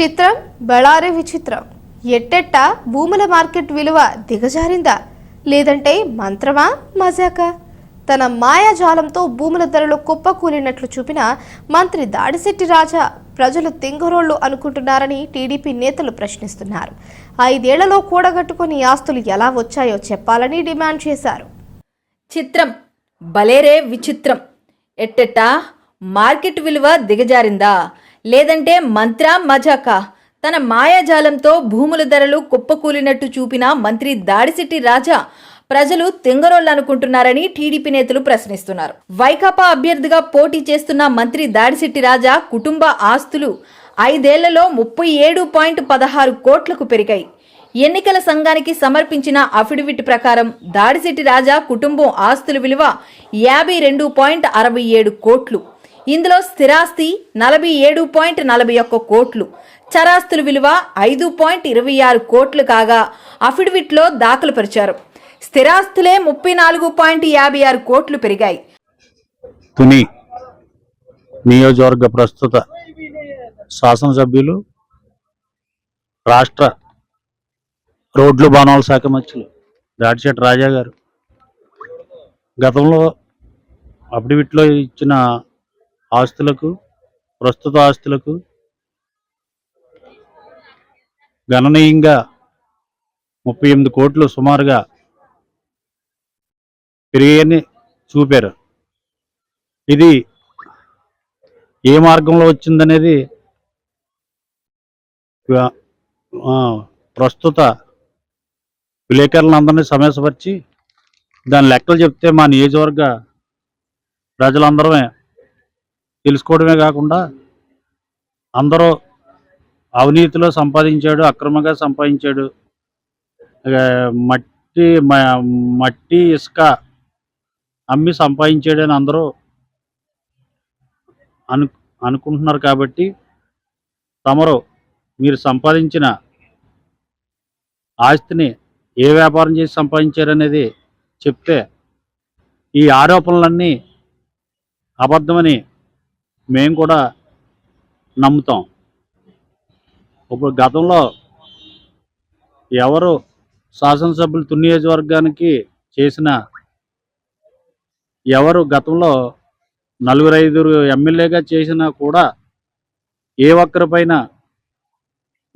చిత్రం బళారే విచిత్రం. ఎట్టెట్ట భూముల మార్కెట్ విలువ దిగజారిందా, లేదంటే మంత్రమా మజాకా? తన మాయాజాలంతో భూముల ధరలు కుప్పకూలినట్లు చూపిన మంత్రి దాడిశెట్టి రాజా ప్రజలు తింగరోళ్లు అనుకుంటున్నారని టీడీపీ నేతలు ప్రశ్నిస్తున్నారు. 5 ఏళ్లలో కూడగట్టుకుని ఆస్తులు ఎలా వచ్చాయో చెప్పాలని డిమాండ్ చేశారు. చిత్రం బలేరే విచిత్రం. ఎట్టెట్టా మార్కెట్ విలువ దిగజారిందా, లేదంటే మంత్రా మజాకా? తన మాయాజాలంతో భూముల ధరలు కుప్పకూలినట్టు చూపిన మంత్రి దాడిశెట్టి రాజా ప్రజలు తింగరోళ్ళు అనుకుంటున్నారని టీడీపీ నేతలు ప్రశ్నిస్తున్నారు. వైకాపా అభ్యర్థిగా పోటీ చేస్తున్న మంత్రి దాడిశెట్టి రాజా కుటుంబ ఆస్తులు 5 ఏళ్లలో 37.16 కోట్లకు పెరిగాయి. ఎన్నికల సంఘానికి సమర్పించిన అఫిడవిట్ ప్రకారం దాడిశెట్టి రాజా కుటుంబం ఆస్తుల విలువ 52.67 కోట్లు. ఇందులో స్థిరాస్తి 47.41 కోట్లు, చరాస్తుల విలువ 5.26 కోట్లు కాగా అఫిడవిట్లో దాఖలు పరిచారు. స్థిరాస్తులే 34.56 కోట్లు పెరిగాయి. తుని నియోజకవర్గ ప్రస్తుత శాసనసభ్యులు, రాష్ట్ర రోడ్లు భవనాల శాఖ మంత్రులు దాడిశెట్టి రాజా గారు గతంలో అఫిడవిట్లో ఇచ్చిన ఆస్తులకు, ప్రస్తుత ఆస్తులకు గణనీయంగా 38 కోట్లు సుమారుగా పెరిగాయని చూపారు. ఇది ఏ మార్గంలో వచ్చిందనేది ప్రస్తుత విలేకరులందరినీ సమావేశపరిచి దాని లెక్కలు చెప్తే మా నియోజకవర్గ ప్రజలందరమే తెలుసుకోవడమే కాకుండా అందరూ అవినీతిలో సంపాదించాడు, అక్రమంగా సంపాదించాడు, మట్టి ఇసుక అమ్మి సంపాదించాడని అందరూ అనుకుంటున్నారు. కాబట్టి తమరు మీరు సంపాదించిన ఆస్తిని ఏ వ్యాపారం చేసి సంపాదించారనేది చెప్తే ఈ ఆరోపణలన్నీ అబద్ధమని మేము కూడా నమ్ముతాం. ఇప్పుడు గతంలో ఎవరు శాసనసభ్యులు తుని నియోజకవర్గానికి చేసిన ఎవరు గతంలో 4-5 ఎమ్మెల్యేగా చేసినా కూడా ఏ ఒక్కరిపైన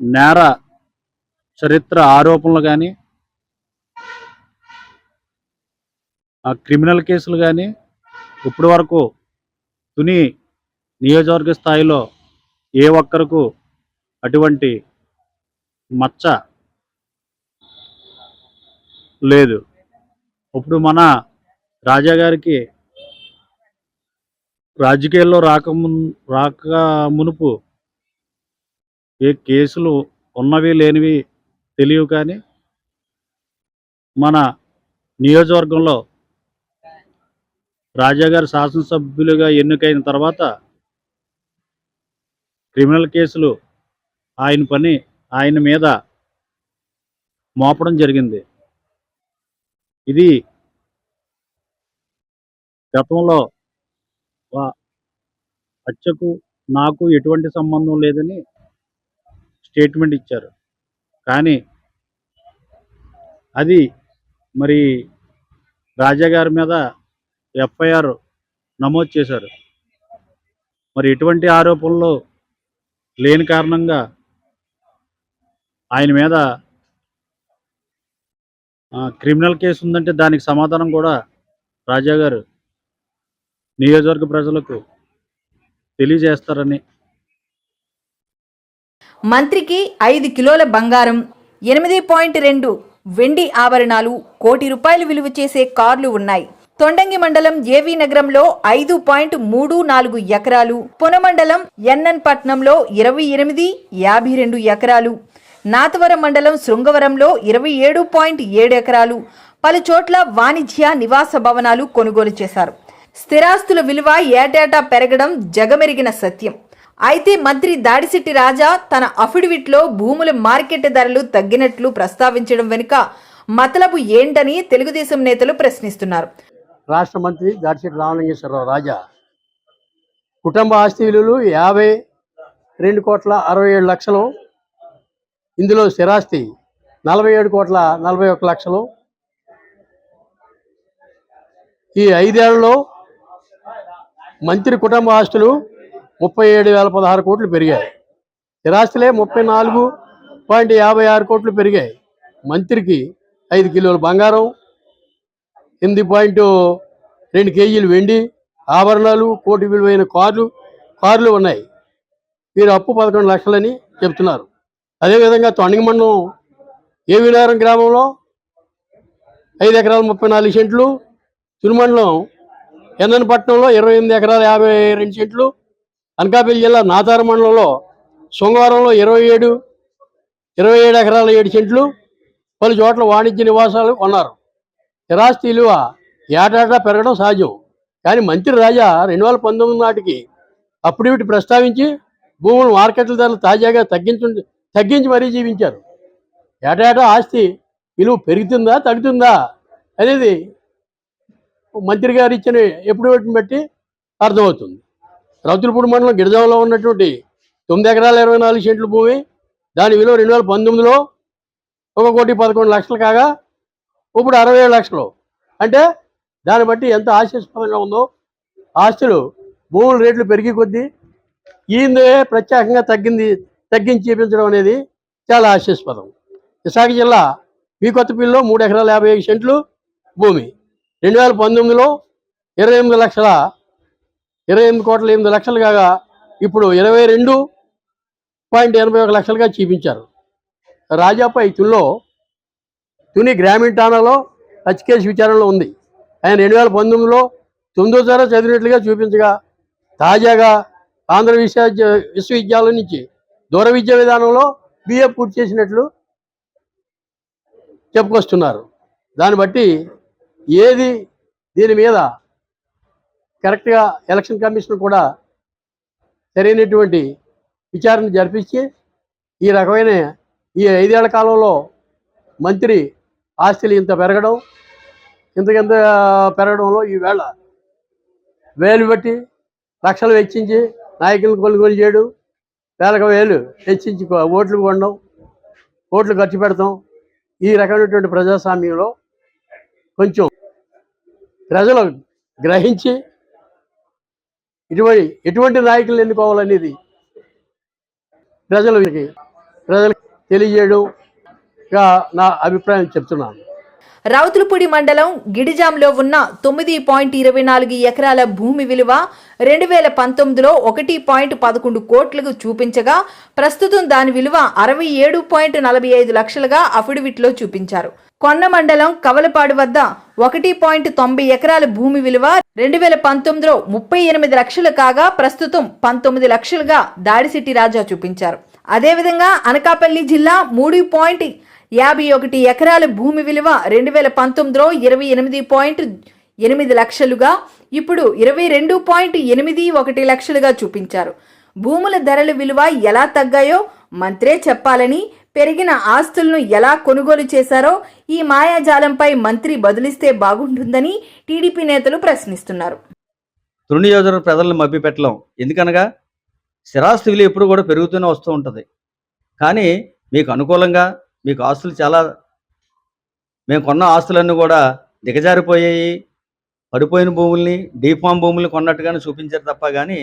నేర చరిత్ర ఆరోపణలు కానీ క్రిమినల్ కేసులు కానీ ఇప్పటి వరకు తుని నియోజకవర్గ స్థాయిలో ఏ ఒక్కరకు అటువంటి మచ్చ లేదు. ఇప్పుడు మన రాజా గారికి రాజకీయాల్లో రాక మునుపు ఏ కేసులు ఉన్నవి లేనివి తెలియవు. కానీ మన నియోజకవర్గంలో రాజాగారు శాసనసభ్యులుగా ఎన్నికైన తర్వాత క్రిమినల్ కేసులు ఆయన మీద మోపడం జరిగింది. ఇది గతంలో హత్యకు నాకు ఎటువంటి సంబంధం లేదని స్టేట్మెంట్ ఇచ్చారు. కానీ అది మరి రాజాగారి మీద ఎఫ్ఐఆర్ నమోదు చేశారు. మరి ఎటువంటి ఆరోపణలు లేని కారణంగా ఆయన మీద క్రిమినల్ కేసు ఉందంటే దానికి సమాధానం కూడా రాజాగారు నియోజకవర్గ ప్రజలకు తెలియజేస్తారని. మంత్రికి 5 కిలోల బంగారం, 8.2 వెండి ఆభరణాలు, ₹1 కోటి విలువ చేసే కార్లు ఉన్నాయి. తొండంగి మండలం ఏవీ నగరంలో 5.34 ఎకరాలు, పునమండలం ఎన్ఎన్ పట్నంలో 28.52 ఎకరాలు, నాతవరం మండలం శృంగవరంలో 27.7 ఎకరాలు, పలు చోట్ల వాణిజ్య నివాస భవనాలు కొనుగోలు చేశారు. స్థిరాస్తుల విలువ ఏటేటా పెరగడం జగమెరిగిన సత్యం. అయితే మంత్రి దాడిశెట్టి రాజా తన అఫిడవిట్లో భూముల మార్కెట్ ధరలు తగ్గినట్లు ప్రస్తావించడం వెనుక మతలబు ఏంటని తెలుగుదేశం నేతలు ప్రశ్నిస్తున్నారు. రాష్ట్ర మంత్రి దాడిశెట్టి రామలింగేశ్వరరావు రాజా కుటుంబ ఆస్తి విలువలు 2,67,00,000. ఇందులో స్థిరాస్తి 47,41,00,000. ఈ 5 ఏళ్లలో మంత్రి కుటుంబ ఆస్తులు 37,016 కోట్లు పెరిగాయి. స్థిరాస్తులే 34,56 కోట్లు పెరిగాయి. మంత్రికి 5 కిలోల బంగారం, 8.2 కేజీలు వెండి, ఆభరణాలు, కోటి విలువైన కార్లు ఉన్నాయి. వీరు అప్పు 11 లక్షలని చెప్తున్నారు. అదేవిధంగా తొండంగి మండలం ఏవీ నగరం గ్రామంలో 5 ఎకరాల 34 సెంట్లు, తునిమండలం ఎన్నపట్నంలో 28 ఎకరాల 52 సెంట్లు, అనకాపల్లి జిల్లా నాతార మండలంలో సోమవారంలో 27 ఎకరాల 7 సెంట్లు, పలు చోట్ల వాణిజ్య నివాసాలు కొన్నారు. స్థిరాస్తి విలువ ఏటాటా పెరగడం సహజం. కానీ మంత్రి రాజా 2019 నాటికి అఫిడవిట్ ప్రస్తావించి భూముల మార్కెట్ల ధరలు తాజాగా తగ్గించి మరీ జీవించారు. ఏటాటా ఆస్తి విలువ పెరుగుతుందా తగ్గుతుందా అనేది మంత్రి గారు ఇచ్చిన ఎఫిడవిట్ని బట్టి అర్థమవుతుంది. రౌతులపూడి మండలం గిరిజంలో ఉన్నటువంటి 9 ఎకరాల 24 సెంట్ల భూమి, దాని విలువ 2019లో 1,11,00,000 కాగా ఇప్పుడు 67 లక్షలు. అంటే దాన్ని బట్టి ఎంత ఆశాస్పదంగా ఉందో. ఆస్తులు భూముల రేట్లు పెరిగి కొద్దీ ఈయనదే ప్రత్యేకంగా తగ్గించి చూపించడం అనేది చాలా ఆశాస్పదం. విశాఖ జిల్లా వి కొత్తపల్లిలో 3 ఎకరాల 55 సెంట్లు భూమి 2019లో 28,8 కాగా ఇప్పుడు 22.81 లక్షలుగా చూపించారు. రాజాపై తుని గ్రామీణ ఠాణాలో హత్య కేసు విచారణలో ఉంది. ఆయన 2019లో 9వ తరగతి చదివినట్లుగా చూపించగా తాజాగా ఆంధ్ర విశ్వవిద్యాలయం నుంచి దూర విద్యా విధానంలో BA పూర్తి చేసినట్లు చెప్పుకొస్తున్నారు. దాన్ని బట్టి దీని మీద కరెక్ట్గా ఎలక్షన్ కమిషన్ కూడా సరైనటువంటి విచారణ జరిపించి ఈ రకమైన ఈ 5 ఏళ్ల కాలంలో మంత్రి ఆస్తులు ఇంత పెరగడంలో ఈవేళ వేలు బట్టి లక్షలు వెచ్చించి నాయకులను కొనుగోలు చేయడం, వేలు వెచ్చించి ఓట్లు కొనడం, ఓట్లు ఖర్చు పెడతాం. ఈ రకమైనటువంటి ప్రజాస్వామ్యంలో కొంచెం ప్రజలు గ్రహించి ఎటువంటి నాయకులను ఎన్నుకోవాలనేది ప్రజలకు తెలియజేయడంగా నా అభిప్రాయం చెప్తున్నాను. రౌతులపూడి మండలం గిడిజాంలో ఉన్న 9.24 ఎకరాల భూమి విలువ 2019లో 1.11 కోట్లకు చూపించగా ప్రస్తుతం దాని విలువ 67.45 లక్షలుగా అఫిడవిట్లో చూపించారు. కొన్న మండలం కవలపాడు వద్ద 1.90 ఎకరాల భూమి విలువ 2019లో 38 లక్షలు కాగా ప్రస్తుతం 19 లక్షలుగా దాడిశెట్టి రాజా చూపించారు. అదేవిధంగా అనకాపల్లి జిల్లా 3.51 ఎకరాల భూమి విలువ 2019లో 28.8 లక్షలుగా ఇప్పుడు 22.81 లక్షలుగా చూపించారు. భూముల ధరల విలువ ఎలా తగ్గాయో మంత్రే చెప్పాలని, పెరిగిన ఆస్తులను ఎలా కొనుగోలు చేశారో ఈ మాయాజాలంపై మంత్రి బదులిస్తే బాగుంటుందని టీడీపీ నేతలు ప్రశ్నిస్తున్నారు. తుని నియోజకవర్గ ప్రజలను మభ్యపెట్టలేం. ఎందుకనగా స్థిరాస్తి విలువ ఎప్పుడు కూడా పెరుగుతూనే వస్తూ ఉంటుంది. కానీ మీకు అనుకూలంగా మీకు ఆస్తులు మేము కొన్న ఆస్తులన్నీ కూడా దిగజారిపోయాయి, పడిపోయిన భూముల్ని, డీఫామ్ భూముల్ని కొన్నట్టుగానే చూపించారు తప్ప కానీ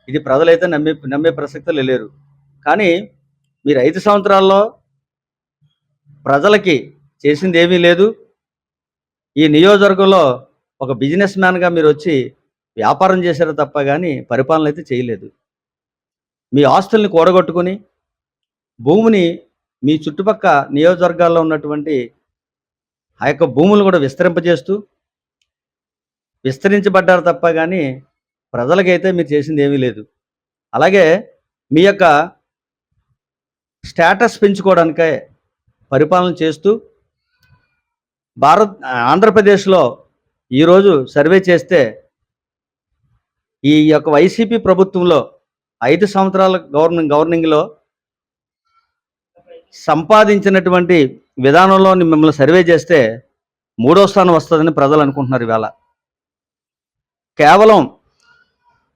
ఇది ప్రజలైతే నమ్మే ప్రసక్తులు లేరు. కానీ మీరు 5 సంవత్సరాల్లో ప్రజలకి చేసింది ఏమీ లేదు. ఈ నియోజకవర్గంలో ఒక బిజినెస్ మ్యాన్గా మీరు వచ్చి వ్యాపారం చేశారు తప్ప కానీ పరిపాలన అయితే చేయలేదు. మీ ఆస్తుల్ని కూడగొట్టుకుని భూమిని మీ చుట్టుపక్క నియోజకవర్గాల్లో ఉన్నటువంటి ఆ యొక్క భూములు కూడా విస్తరించబడ్డారు తప్ప కానీ ప్రజలకైతే మీరు చేసింది ఏమీ లేదు. అలాగే మీ యొక్క స్టేటస్ పెంచుకోవడానికే పరిపాలన చేస్తూ ఆంధ్రప్రదేశ్లో ఈరోజు సర్వే చేస్తే ఈ యొక్క వైసీపీ ప్రభుత్వంలో 5 సంవత్సరాల గవర్నింగ్లో సంపాదించినటువంటి విధానంలో మిమ్మల్ని సర్వే చేస్తే 3వ స్థానం వస్తుందని ప్రజలు అనుకుంటున్నారు. ఇవాళ కేవలం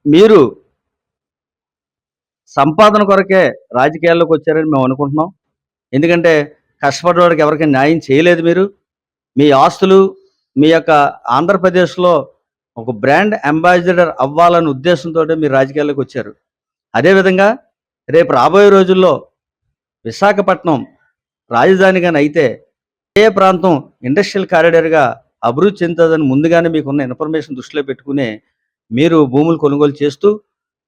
మీరు సంపాదన కొరకే రాజకీయాల్లోకి వచ్చారని మేము అనుకుంటున్నాం. ఎందుకంటే కష్టపడేవాడికి ఎవరికి న్యాయం చేయలేదు మీరు. మీ ఆస్తులు మీ యొక్క ఆంధ్రప్రదేశ్లో ఒక బ్రాండ్ అంబాసిడర్ అవ్వాలనే ఉద్దేశంతో మీరు రాజకీయాల్లోకి వచ్చారు. అదేవిధంగా రేపు రాబోయే రోజుల్లో విశాఖపట్నం రాజధానిగాని అయితే ఏ ప్రాంతం ఇండస్ట్రియల్ కారిడార్గా అభివృద్ధి చెందుతుందని ముందుగానే మీకున్న ఇన్ఫర్మేషన్ దృష్టిలో పెట్టుకునే మీరు భూములు కొనుగోలు చేస్తూ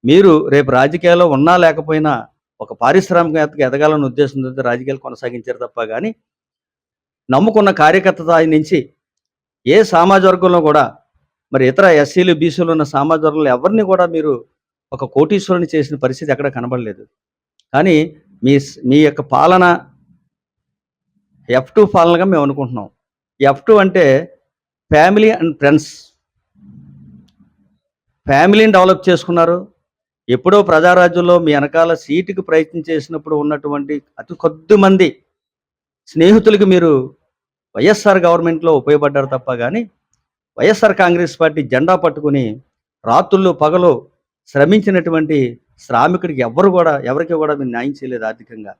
మీరు రేపు రాజకీయాల్లో ఉన్నా లేకపోయినా ఒక పారిశ్రామికవేత్తగా ఎదగాలన్న ఉద్దేశంతో రాజకీయాలు కొనసాగించారు తప్ప కానీ నమ్ముకున్న కార్యకర్త స్థాయి నుంచి ఏ సమాజ వర్గంలో కూడా మరి ఇతర ఎస్సీలు బీసీలు ఉన్న సమాజ వర్గంలో ఎవరిని కూడా మీరు ఒక కోటీశ్వరుని చేసిన పరిస్థితి ఎక్కడ కనబడలేదు. కానీ మీ మీ యొక్క పాలన F2 పాలనగా మేము అనుకుంటున్నాం. F2 అంటే ఫ్యామిలీ అండ్ ఫ్రెండ్స్. ఫ్యామిలీని డెవలప్ చేసుకున్నారు. ఎప్పుడో ప్రజారాజ్యంలో మీ వెనకాల సీటుకి ప్రయత్నం చేసినప్పుడు ఉన్నటువంటి అతి కొద్ది మంది స్నేహితులకి మీరు వైఎస్ఆర్ గవర్నమెంట్లో ఉపయోగపడ్డారు తప్ప కానీ వైఎస్ఆర్ కాంగ్రెస్ పార్టీ జెండా పట్టుకుని రాత్రులు పగలు శ్రమించినటువంటి శ్రామికుడికి ఎవరికి కూడా మీరు న్యాయం చేయలేదు ఆర్థికంగా.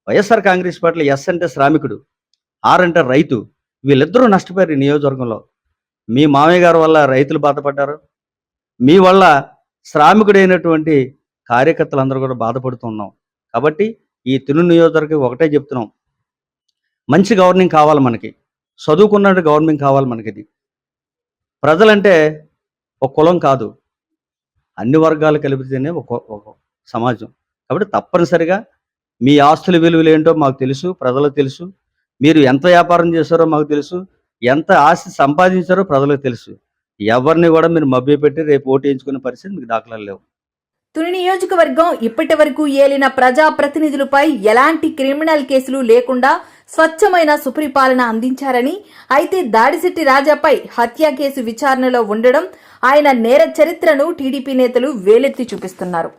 వైఎస్ఆర్ కాంగ్రెస్ పార్టీలో ఎస్ అంటే శ్రామికుడు, ఆర్ అంటే రైతు. వీళ్ళిద్దరూ నష్టపోయారు ఈ నియోజకవర్గంలో. మీ మామయ్య గారి వల్ల రైతులు బాధపడ్డారు, మీ వల్ల శ్రామికుడైనటువంటి కార్యకర్తలందరూ కూడా బాధపడుతున్నాం. కాబట్టి ఈ తిను నియోజకవర్గం ఒకటే చెప్తున్నాం, మంచి గవర్నింగ్ కావాలి మనకి, చదువుకున్నట్టు గవర్నమెంట్ కావాలి మనకి. ఇది ప్రజలంటే ఒక కులం కాదు, అన్ని వర్గాలు కలిపితేనే ఒక సమాజం. కాబట్టి తప్పనిసరిగా మీ ఆస్తుల విలువలు ఏంటో మాకు తెలుసు, ప్రజలకు తెలుసు. మీరు ఎంత వ్యాపారం చేశారో మాకు తెలుసు, ఎంత ఆస్తి సంపాదించారో ప్రజలకు తెలుసు. ఎవరిని కూడా మీరు మభ్యపెట్టి రేపు ఓటు వేయించుకునే పరిస్థితి మీకు దాఖలాలు లేవు. తుని నియోజకవర్గం ఇప్పటి వరకు ఏలిన ప్రజాప్రతినిధులపై ఎలాంటి క్రిమినల్ కేసులు లేకుండా స్వచ్ఛమైన సుపరిపాలన అందించారని, అయితే దాడిశెట్టి రాజాపై హత్య కేసు విచారణలో ఉండడం ఆయన నేర చరిత్రను టీడీపీ నేతలు వేలెత్తి చూపిస్తున్నారు.